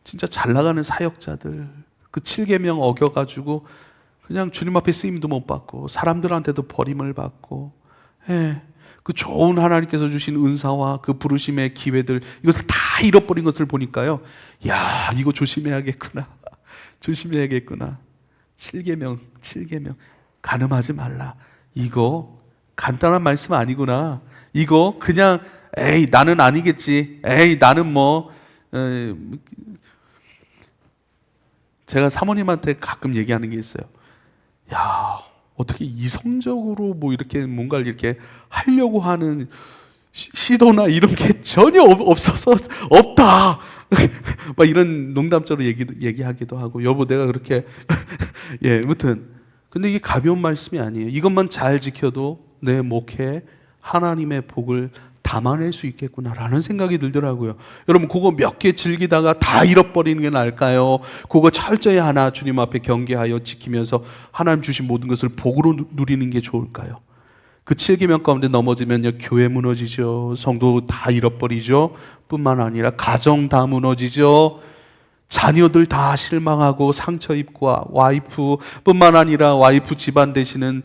진짜 잘 나가는 사역자들, 그 7계명 어겨가지고 그냥 주님 앞에 쓰임도 못 받고 사람들한테도 버림을 받고, 그 좋은 하나님께서 주신 은사와 그 부르심의 기회들, 이것을 다 잃어버린 것을 보니까요, 야, 이거 조심해야겠구나. 조심해야겠구나. 7계명, 간음하지 말라. 이거 간단한 말씀 아니구나. 이거 그냥 에이 나는 아니겠지. 에이 나는 제가 사모님한테 가끔 얘기하는 게 있어요. 야, 어떻게 이성적으로 이렇게 뭔가를 이렇게 하려고 하는 시도나 이런 게 전혀 없어서 없다. 막 이런 농담처럼 얘기하기도 하고, 여보 내가 그렇게 아무튼 근데 이게 가벼운 말씀이 아니에요. 이것만 잘 지켜도 내 목에 하나님의 복을 담아낼 수 있겠구나라는 생각이 들더라고요. 여러분, 그거 몇 개 즐기다가 다 잃어버리는 게 나을까요? 그거 철저히 하나 주님 앞에 경계하여 지키면서 하나님 주신 모든 것을 복으로 누리는 게 좋을까요? 그 7계명 가운데 넘어지면요, 교회 무너지죠. 성도 다 잃어버리죠. 뿐만 아니라 가정 다 무너지죠. 자녀들 다 실망하고 상처 입고, 와이프 뿐만 아니라 와이프 집안 되시는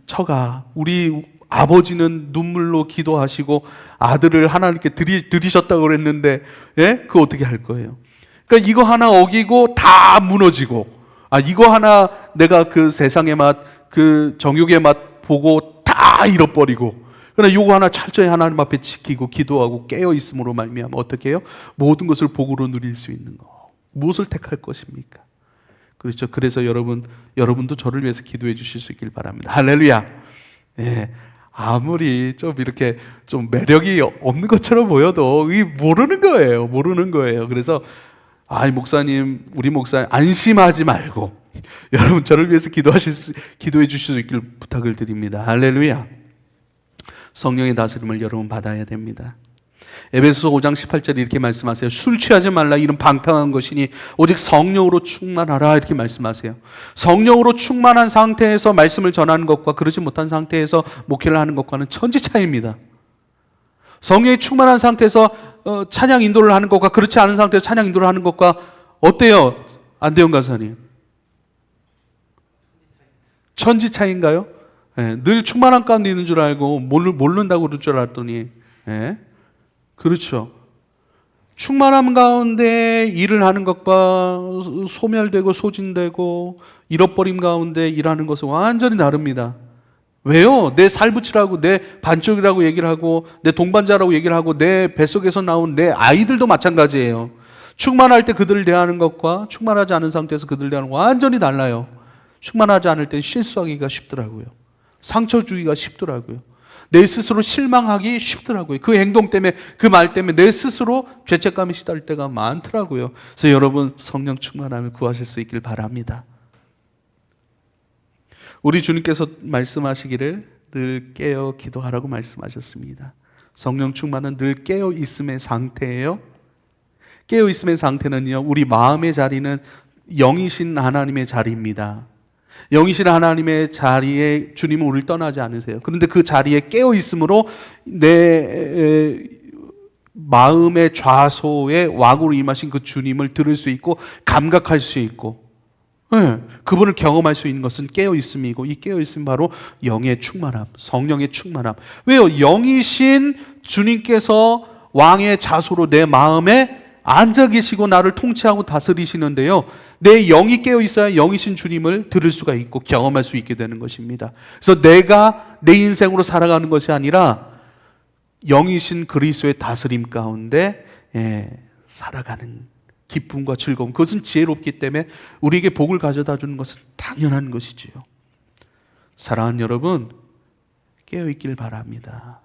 처가, 우리 아버지는 눈물로 기도하시고 아들을 하나님께 드리셨다고 그랬는데, 그거 어떻게 할 거예요? 그러니까 이거 하나 어기고 다 무너지고, 이거 하나 내가 그 세상의 맛, 그 정욕의 맛 보고 다 잃어버리고, 그러나 이거 하나 철저히 하나님 앞에 지키고 기도하고 깨어 있음으로 말미암아 어떻게 해요? 모든 것을 복으로 누릴 수 있는 거. 무엇을 택할 것입니까? 그렇죠. 그래서 여러분도 저를 위해서 기도해 주실 수 있길 바랍니다. 할렐루야. 아무리 좀 이렇게 좀 매력이 없는 것처럼 보여도 모르는 거예요. 그래서 목사님, 우리 목사님 안심하지 말고 여러분 저를 위해서 기도해 주실 수 있길 부탁을 드립니다. 할렐루야. 성령의 다스림을 여러분 받아야 됩니다. 에베소서 5장 18절에 이렇게 말씀하세요. 술 취하지 말라. 이는 방탕한 것이니 오직 성령으로 충만하라. 이렇게 말씀하세요. 성령으로 충만한 상태에서 말씀을 전하는 것과 그러지 못한 상태에서 목회를 하는 것과는 천지 차이입니다. 성령이 충만한 상태에서 찬양 인도를 하는 것과 그렇지 않은 상태에서 찬양 인도를 하는 것과 어때요? 안대영 가사님? 천지 차이인가요? 예, 늘 충만한 가운데 있는 줄 알고 모른다고 그럴 줄 알았더니, 예, 그렇죠. 충만함 가운데 일을 하는 것과 소멸되고 소진되고 잃어버림 가운데 일하는 것은 완전히 다릅니다. 왜요? 내 살붙이라고, 내 반쪽이라고 얘기를 하고, 내 동반자라고 얘기를 하고, 내 뱃속에서 나온 내 아이들도 마찬가지예요. 충만할 때 그들을 대하는 것과 충만하지 않은 상태에서 그들을 대하는 것 완전히 달라요. 충만하지 않을 때 실수하기가 쉽더라고요. 상처 주기가 쉽더라고요. 내 스스로 실망하기 쉽더라고요. 그 행동 때문에, 그 말 때문에 내 스스로 죄책감이 시달릴 때가 많더라고요. 그래서 여러분, 성령 충만함을 구하실 수 있길 바랍니다. 우리 주님께서 말씀하시기를 늘 깨어 기도하라고 말씀하셨습니다. 성령 충만은 늘 깨어 있음의 상태예요. 깨어 있음의 상태는요, 우리 마음의 자리는 영이신 하나님의 자리입니다. 영이신 하나님의 자리에 주님은 우리를 떠나지 않으세요. 그런데 그 자리에 깨어 있음으로 내 마음의 좌소에 왕으로 임하신 그 주님을 들을 수 있고 감각할 수 있고, 네, 그분을 경험할 수 있는 것은 깨어있음이고, 이 깨어있음이 바로 영의 충만함, 성령의 충만함. 왜요? 영이신 주님께서 왕의 자소로 내 마음에 앉아 계시고 나를 통치하고 다스리시는데요, 내 영이 깨어있어야 영이신 주님을 들을 수가 있고 경험할 수 있게 되는 것입니다. 그래서 내가 내 인생으로 살아가는 것이 아니라 영이신 그리스도의 다스림 가운데 살아가는 기쁨과 즐거움, 그것은 지혜롭기 때문에 우리에게 복을 가져다 주는 것은 당연한 것이지요. 사랑하는 여러분, 깨어있길 바랍니다.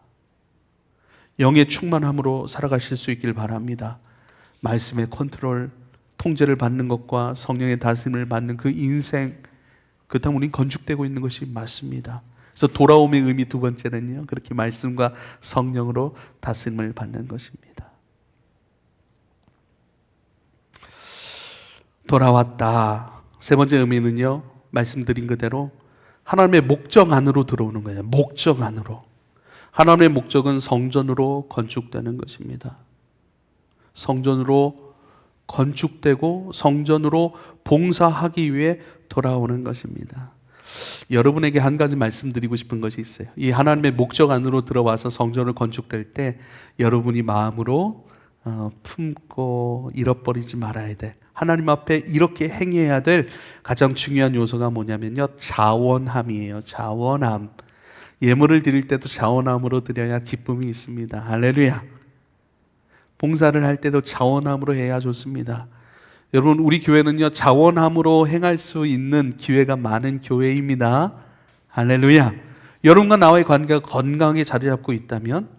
영의 충만함으로 살아가실 수 있길 바랍니다. 말씀의 컨트롤, 통제를 받는 것과 성령의 다스림을 받는 그 인생, 그렇다면 우리는 건축되고 있는 것이 맞습니다. 그래서 돌아옴의 의미 두 번째는요, 그렇게 말씀과 성령으로 다스림을 받는 것입니다. 돌아왔다. 세 번째 의미는요, 말씀드린 그대로 하나님의 목적 안으로 들어오는 거예요. 목적 안으로. 하나님의 목적은 성전으로 건축되는 것입니다. 성전으로 건축되고 성전으로 봉사하기 위해 돌아오는 것입니다. 여러분에게 한 가지 말씀드리고 싶은 것이 있어요. 이 하나님의 목적 안으로 들어와서 성전을 건축될 때 여러분이 마음으로 품고 잃어버리지 말아야 돼. 하나님 앞에 이렇게 행해야 될 가장 중요한 요소가 뭐냐면요, 자원함이에요. 자원함. 예물을 드릴 때도 자원함으로 드려야 기쁨이 있습니다. 할렐루야. 봉사를 할 때도 자원함으로 해야 좋습니다. 여러분, 우리 교회는요, 자원함으로 행할 수 있는 기회가 많은 교회입니다. 할렐루야. 여러분과 나와의 관계가 건강하게 자리 잡고 있다면,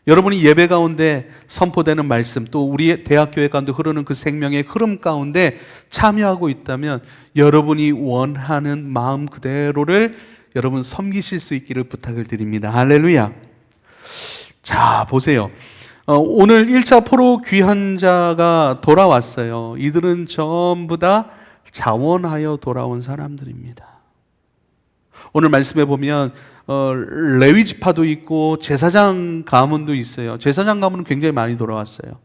여러분이 예배 가운데 선포되는 말씀, 또 우리의 대학교회 가운데 흐르는 그 생명의 흐름 가운데 참여하고 있다면, 여러분이 원하는 마음 그대로를 여러분 섬기실 수 있기를 부탁을 드립니다. 할렐루야. 자, 보세요. 오늘 1차 포로 귀환자가 돌아왔어요. 이들은 전부 다 자원하여 돌아온 사람들입니다. 오늘 말씀에 보면 레위 지파도 있고 제사장 가문도 있어요. 제사장 가문은 굉장히 많이 돌아왔어요.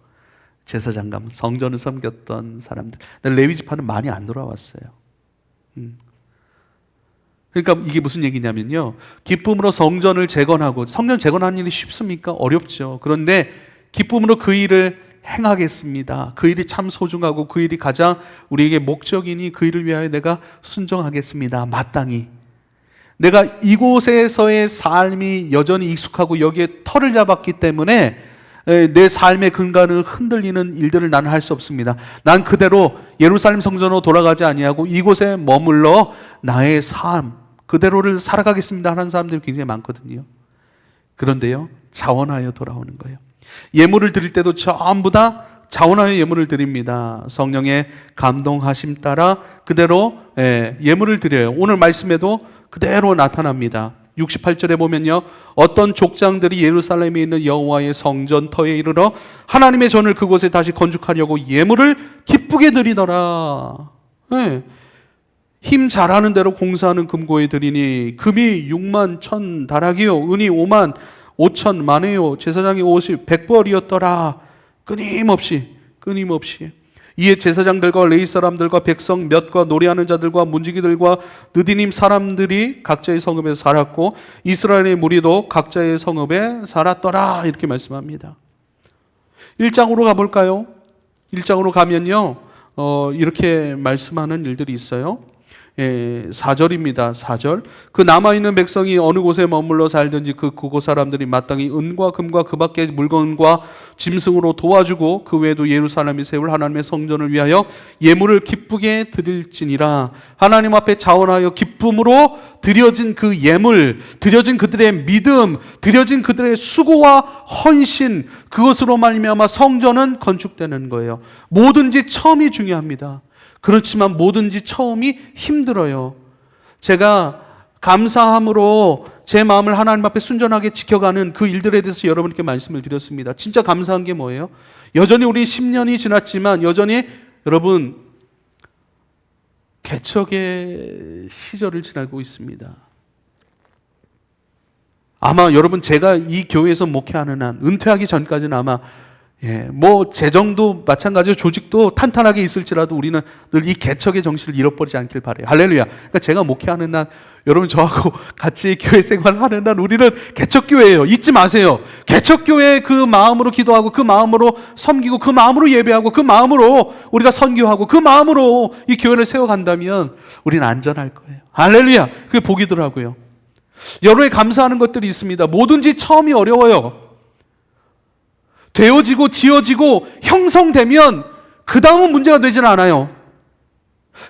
제사장 가문, 성전을 섬겼던 사람들. 근데 레위 지파는 많이 안 돌아왔어요. 그러니까 이게 무슨 얘기냐면요, 기쁨으로 성전을 재건하고, 성전 재건하는 일이 쉽습니까? 어렵죠. 그런데 기쁨으로 그 일을 행하겠습니다. 그 일이 참 소중하고 그 일이 가장 우리에게 목적이니 그 일을 위하여 내가 순종하겠습니다. 마땅히 내가 이곳에서의 삶이 여전히 익숙하고 여기에 터를 잡았기 때문에 내 삶의 근간을 흔들리는 일들을 나는 할 수 없습니다. 난 그대로 예루살렘 성전으로 돌아가지 아니하고 이곳에 머물러 나의 삶 그대로를 살아가겠습니다 하는 사람들이 굉장히 많거든요. 그런데요, 자원하여 돌아오는 거예요. 예물을 드릴 때도 전부 다 자원하여 예물을 드립니다. 성령의 감동하심 따라 그대로 예물을 드려요. 오늘 말씀에도 그대로 나타납니다. 68절에 보면요, 어떤 족장들이 예루살렘에 있는 여호와의 성전터에 이르러 하나님의 전을 그곳에 다시 건축하려고 예물을 기쁘게 드리더라. 힘 잘하는 대로 공사하는 금고에 드리니 금이 6만 1,000 다락이요 은이 5만 5천 만회요 제사장이 50 100벌이었더라. 끊임없이 이에 제사장들과 레위 사람들과 백성 몇과 노래하는 자들과 문지기들과 느디님 사람들이 각자의 성읍에 살았고 이스라엘의 무리도 각자의 성읍에 살았더라. 이렇게 말씀합니다. 1장으로 가볼까요? 1장으로 가면요, 이렇게 말씀하는 일들이 있어요. 4절입니다. 4절. 그 남아있는 백성이 어느 곳에 머물러 살든지 그곳 사람들이 마땅히 은과 금과 그 밖의 물건과 짐승으로 도와주고 그 외에도 예루살렘이 세울 하나님의 성전을 위하여 예물을 기쁘게 드릴지니라. 하나님 앞에 자원하여 기쁨으로 드려진 그 예물, 드려진 그들의 믿음, 드려진 그들의 수고와 헌신, 그것으로 말미암아 성전은 건축되는 거예요. 뭐든지 처음이 중요합니다. 그렇지만 뭐든지 처음이 힘들어요. 제가 감사함으로 제 마음을 하나님 앞에 순전하게 지켜가는 그 일들에 대해서 여러분께 말씀을 드렸습니다. 진짜 감사한 게 뭐예요? 여전히 우리 10년이 지났지만 여전히 여러분 개척의 시절을 지나고 있습니다. 아마 여러분 제가 이 교회에서 목회하는 한 은퇴하기 전까지는 아마 뭐 재정도 마찬가지로 조직도 탄탄하게 있을지라도 우리는 늘 이 개척의 정신을 잃어버리지 않길 바라요. 할렐루야. 그러니까 제가 목회하는 한 여러분 저하고 같이 교회 생활을 하는 한 우리는 개척교회예요. 잊지 마세요. 개척교회의 그 마음으로 기도하고 그 마음으로 섬기고 그 마음으로 예배하고 그 마음으로 우리가 선교하고 그 마음으로 이 교회를 세워간다면 우리는 안전할 거예요. 할렐루야. 그게 복이더라고요. 여러분이 감사하는 것들이 있습니다. 뭐든지 처음이 어려워요. 되어지고 지어지고 형성되면 그 다음은 문제가 되지는 않아요.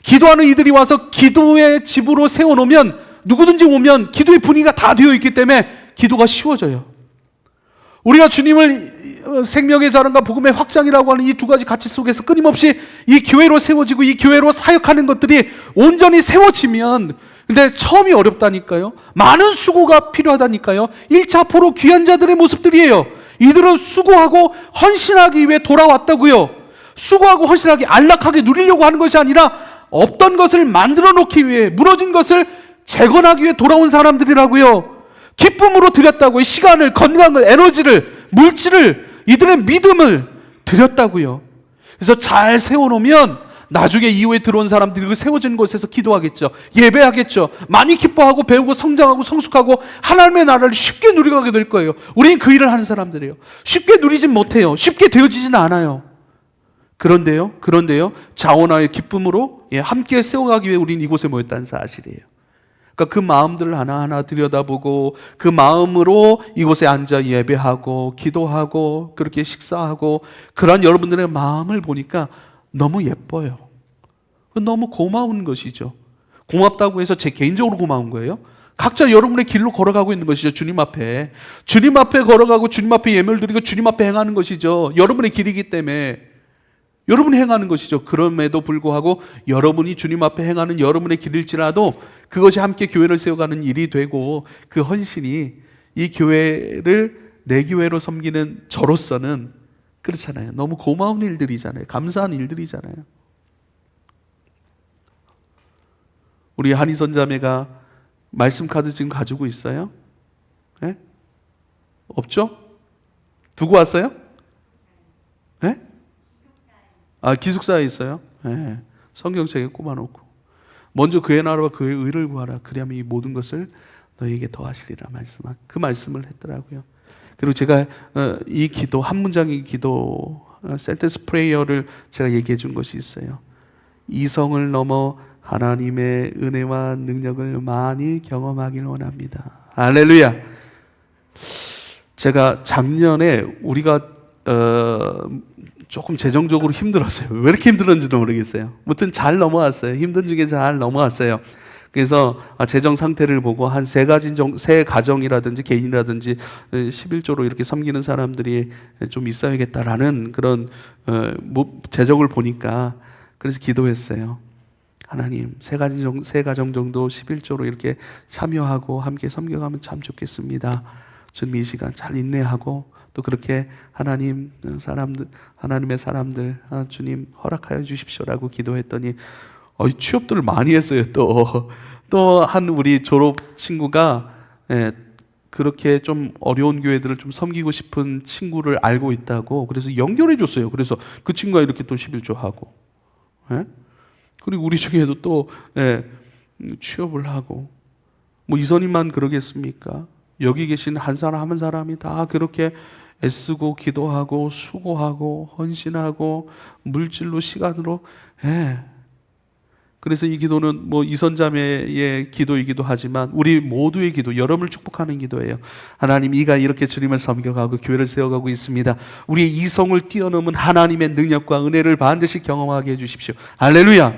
기도하는 이들이 와서 기도의 집으로 세워놓으면 누구든지 오면 기도의 분위기가 다 되어 있기 때문에 기도가 쉬워져요. 우리가 주님을 생명의 자랑과 복음의 확장이라고 하는 이 두 가지 가치 속에서 끊임없이 이 교회로 세워지고 이 교회로 사역하는 것들이 온전히 세워지면, 근데 처음이 어렵다니까요. 많은 수고가 필요하다니까요. 1차 포로 귀한 자들의 모습들이에요. 이들은 수고하고 헌신하기 위해 돌아왔다고요. 수고하고 헌신하기, 안락하게 누리려고 하는 것이 아니라 없던 것을 만들어 놓기 위해, 무너진 것을 재건하기 위해 돌아온 사람들이라고요. 기쁨으로 드렸다고요. 시간을, 건강을, 에너지를, 물질을, 이들의 믿음을 드렸다고요. 그래서 잘 세워놓으면 나중에 이후에 들어온 사람들이 그 세워진 곳에서 기도하겠죠. 예배하겠죠. 많이 기뻐하고 배우고 성장하고 성숙하고 하나님의 나라를 쉽게 누려가게 될 거예요. 우리는 그 일을 하는 사람들이에요. 쉽게 누리진 못해요. 쉽게 되어지진 않아요. 그런데요, 자원하여 기쁨으로 함께 세워가기 위해 우리는 이곳에 모였다는 사실이에요. 그러니까 그 마음들을 하나하나 들여다보고 그 마음으로 이곳에 앉아 예배하고 기도하고 그렇게 식사하고 그러한 여러분들의 마음을 보니까 너무 예뻐요. 너무 고마운 것이죠. 고맙다고 해서 제 개인적으로 고마운 거예요. 각자 여러분의 길로 걸어가고 있는 것이죠. 주님 앞에 걸어가고 주님 앞에 예물을 드리고 주님 앞에 행하는 것이죠. 여러분의 길이기 때문에 여러분이 행하는 것이죠. 그럼에도 불구하고 여러분이 주님 앞에 행하는 여러분의 길일지라도 그것이 함께 교회를 세워가는 일이 되고 그 헌신이 이 교회를 내 교회로 섬기는 저로서는 그렇잖아요. 너무 고마운 일들이잖아요. 감사한 일들이잖아요. 우리 한희선 자매가 말씀 카드 지금 가지고 있어요? 네? 없죠? 두고 왔어요? 네? 기숙사에 있어요? 네. 성경책에 꼽아놓고 먼저 그의 나라와 그의 의를 구하라. 그리하면 이 모든 것을 너희에게 더하시리라 말씀한 그 말씀을 했더라고요. 그리고 제가 이 기도 한 문장의 기도 센텐스 프레이어를 제가 얘기해 준 것이 있어요. 이성을 넘어 하나님의 은혜와 능력을 많이 경험하길 원합니다. 할렐루야. 제가 작년에 우리가 조금 재정적으로 힘들었어요. 왜 이렇게 힘들었는지도 모르겠어요. 아무튼 잘 넘어왔어요. 힘든 중에 잘 넘어왔어요. 그래서 재정 상태를 보고 한 세 가정이라든지 개인이라든지 11조로 이렇게 섬기는 사람들이 좀 있어야겠다라는 그런 재정을 보니까 그래서 기도했어요. 하나님, 세 가정 정도 11조로 이렇게 참여하고 함께 섬겨가면 참 좋겠습니다. 주님 이 시간 잘 인내하고 또 그렇게 하나님의 사람들 주님 허락하여 주십시오라고 기도했더니 취업들을 많이 했어요. 또 한 우리 졸업 친구가 그렇게 좀 어려운 교회들을 좀 섬기고 싶은 친구를 알고 있다고 그래서 연결해 줬어요. 그래서 그 친구가 이렇게 또 11조 하고 예? 그리고 우리 중에도 또 취업을 하고, 뭐 이선희만 그러겠습니까? 여기 계신 한 사람 한 사람이 다 그렇게 애쓰고 기도하고 수고하고 헌신하고 물질로 시간으로. 그래서 이 기도는 뭐 이선자매의 기도이기도 하지만 우리 모두의 기도, 여러분을 축복하는 기도예요. 하나님, 이가 이렇게 주님을 섬겨가고 교회를 세워가고 있습니다. 우리의 이성을 뛰어넘은 하나님의 능력과 은혜를 반드시 경험하게 해주십시오. 할렐루야.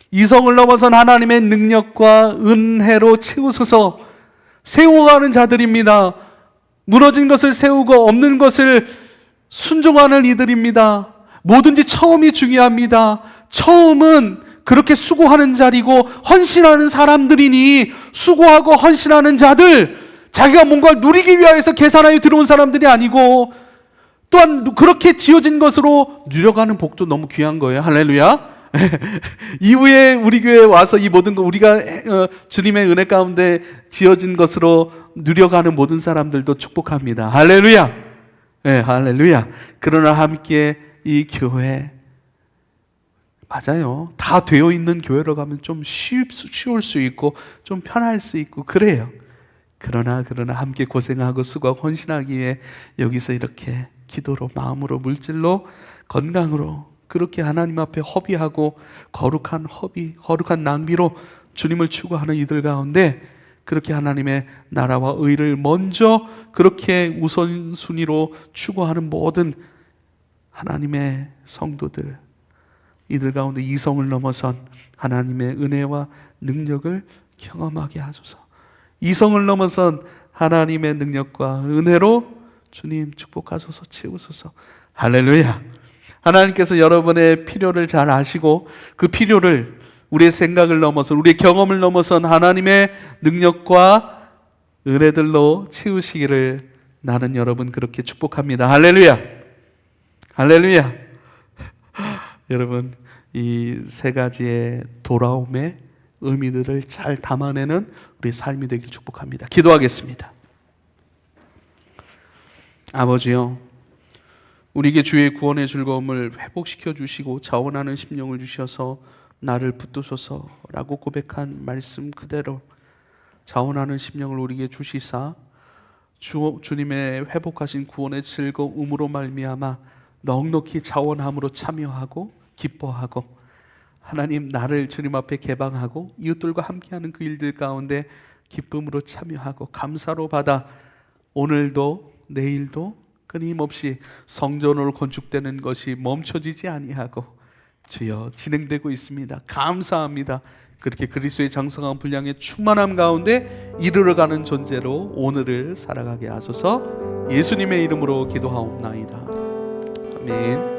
이성을 넘어선 하나님의 능력과 은혜로 채우소서. 세워가는 자들입니다. 무너진 것을 세우고 없는 것을 순종하는 이들입니다. 뭐든지 처음이 중요합니다. 처음은 그렇게 수고하는 자리고 헌신하는 사람들이니, 수고하고 헌신하는 자들, 자기가 뭔가를 누리기 위해서 계산하여 들어온 사람들이 아니고, 또한 그렇게 지어진 것으로 누려가는 복도 너무 귀한 거예요. 할렐루야. 이후에 우리 교회에 와서 이 모든 거 우리가 주님의 은혜 가운데 지어진 것으로 누려가는 모든 사람들도 축복합니다. 할렐루야. 할렐루야. 그러나 함께 이 교회, 맞아요, 다 되어 있는 교회로 가면 좀 쉬울 수 있고 좀 편할 수 있고 그래요. 그러나 함께 고생하고 수고하고 헌신하기 위해 여기서 이렇게 기도로, 마음으로, 물질로, 건강으로 그렇게 하나님 앞에 허비하고 거룩한 낭비로 주님을 추구하는 이들 가운데, 그렇게 하나님의 나라와 의를 먼저 그렇게 우선순위로 추구하는 모든 하나님의 성도들, 이들 가운데 이성을 넘어선 하나님의 은혜와 능력을 경험하게 하소서. 이성을 넘어선 하나님의 능력과 은혜로 주님 축복하소서, 채우소서. 할렐루야. 하나님께서 여러분의 필요를 잘 아시고 그 필요를 우리의 생각을 넘어선, 우리의 경험을 넘어선 하나님의 능력과 은혜들로 채우시기를 나는 여러분 그렇게 축복합니다. 할렐루야. 할렐루야. 여러분, 이 세 가지의 돌아옴의 의미들을 잘 담아내는 우리 삶이 되길 축복합니다. 기도하겠습니다. 아버지요, 우리에게 주의 구원의 즐거움을 회복시켜 주시고 자원하는 심령을 주셔서 나를 붙드소서라고 고백한 말씀 그대로 자원하는 심령을 우리에게 주시사 주님의 회복하신 구원의 즐거움으로 말미암아 넉넉히 자원함으로 참여하고 기뻐하고, 하나님, 나를 주님 앞에 개방하고 이웃들과 함께하는 그 일들 가운데 기쁨으로 참여하고 감사로 받아 오늘도 내일도 끊임없이 성전으로 건축되는 것이 멈춰지지 아니하고 주여 진행되고 있습니다. 감사합니다. 그렇게 그리스도의 장성한 분량의 충만함 가운데 이르러가는 존재로 오늘을 살아가게 하소서. 예수님의 이름으로 기도하옵나이다. 아멘.